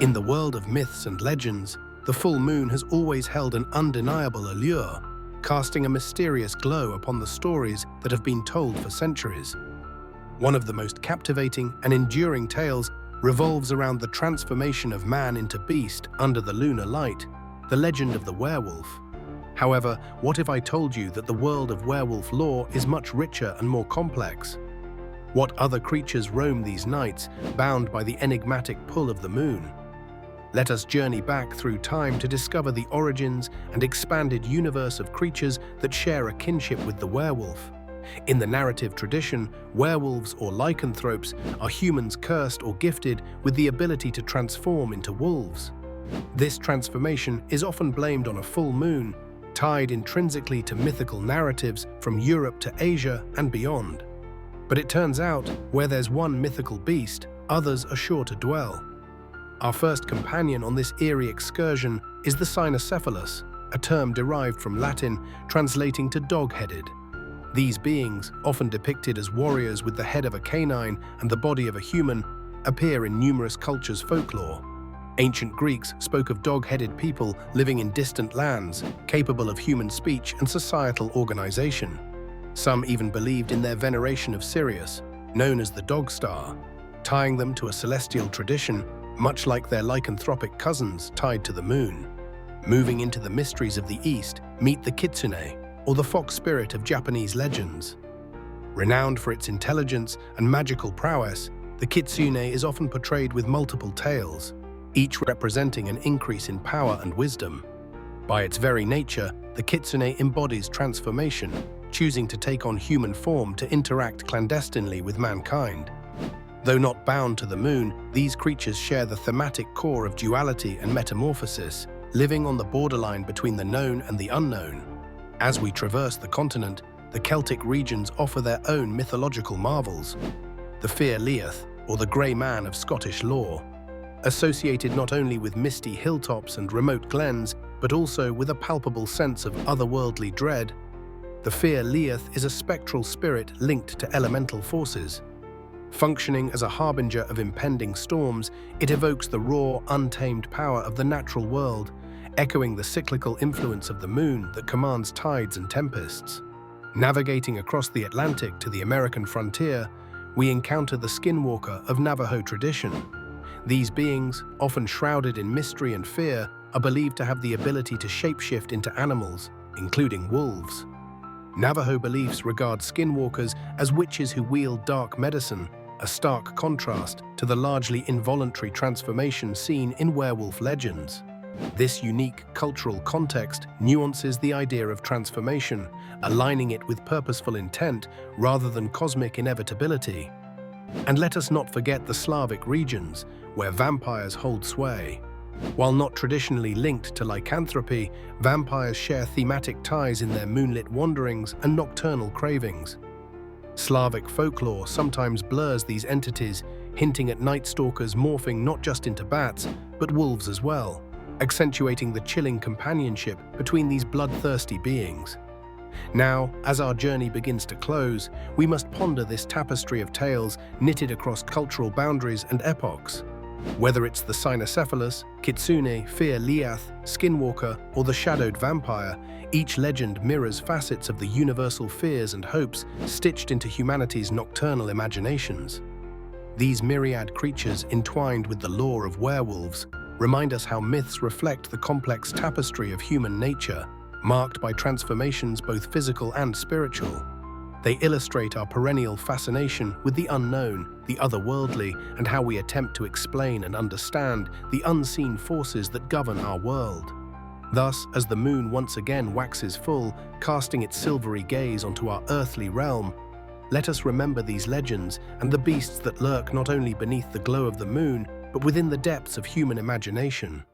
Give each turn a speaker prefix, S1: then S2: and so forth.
S1: In the world of myths and legends, the full moon has always held an undeniable allure, casting a mysterious glow upon the stories that have been told for centuries. One of the most captivating and enduring tales revolves around the transformation of man into beast under the lunar light, the legend of the werewolf. However, what if I told you that the world of werewolf lore is much richer and more complex? What other creatures roam these nights, bound by the enigmatic pull of the moon? Let us journey back through time to discover the origins and expanded universe of creatures that share a kinship with the werewolf. In the narrative tradition, werewolves or lycanthropes are humans cursed or gifted with the ability to transform into wolves. This transformation is often blamed on a full moon, tied intrinsically to mythical narratives from Europe to Asia and beyond. But it turns out, where there's one mythical beast, others are sure to dwell. Our first companion on this eerie excursion is the Cynocephalus, a term derived from Latin translating to dog-headed. These beings, often depicted as warriors with the head of a canine and the body of a human, appear in numerous cultures' folklore. Ancient Greeks spoke of dog-headed people living in distant lands, capable of human speech and societal organization. Some even believed in their veneration of Sirius, known as the dog star, tying them to a celestial tradition, much like their lycanthropic cousins tied to the moon. Moving into the mysteries of the East, meet the Kitsune, or the fox spirit of Japanese legends. Renowned for its intelligence and magical prowess, the Kitsune is often portrayed with multiple tails, each representing an increase in power and wisdom. By its very nature, the Kitsune embodies transformation, choosing to take on human form to interact clandestinely with mankind. Though not bound to the moon, these creatures share the thematic core of duality and metamorphosis, living on the borderline between the known and the unknown. As we traverse the continent, the Celtic regions offer their own mythological marvels. The Fear Liath, or the Grey Man of Scottish lore, associated not only with misty hilltops and remote glens, but also with a palpable sense of otherworldly dread. The Fear Liath is a spectral spirit linked to elemental forces. Functioning as a harbinger of impending storms, it evokes the raw, untamed power of the natural world, echoing the cyclical influence of the moon that commands tides and tempests. Navigating across the Atlantic to the American frontier, we encounter the Skinwalker of Navajo tradition. These beings, often shrouded in mystery and fear, are believed to have the ability to shapeshift into animals, including wolves. Navajo beliefs regard skinwalkers as witches who wield dark medicine, a stark contrast to the largely involuntary transformation seen in werewolf legends. This unique cultural context nuances the idea of transformation, aligning it with purposeful intent rather than cosmic inevitability. And let us not forget the Slavic regions, where vampires hold sway. While not traditionally linked to lycanthropy, vampires share thematic ties in their moonlit wanderings and nocturnal cravings. Slavic folklore sometimes blurs these entities, hinting at night stalkers morphing not just into bats, but wolves as well, accentuating the chilling companionship between these bloodthirsty beings. Now, as our journey begins to close, we must ponder this tapestry of tales knitted across cultural boundaries and epochs. Whether it's the Cynocephalus, Kitsune, Fear Liath, Skinwalker, or the shadowed vampire, each legend mirrors facets of the universal fears and hopes stitched into humanity's nocturnal imaginations. These myriad creatures entwined with the lore of werewolves remind us how myths reflect the complex tapestry of human nature, marked by transformations both physical and spiritual. They illustrate our perennial fascination with the unknown, the otherworldly, and how we attempt to explain and understand the unseen forces that govern our world. Thus, as the moon once again waxes full, casting its silvery gaze onto our earthly realm, let us remember these legends and the beasts that lurk not only beneath the glow of the moon, but within the depths of human imagination.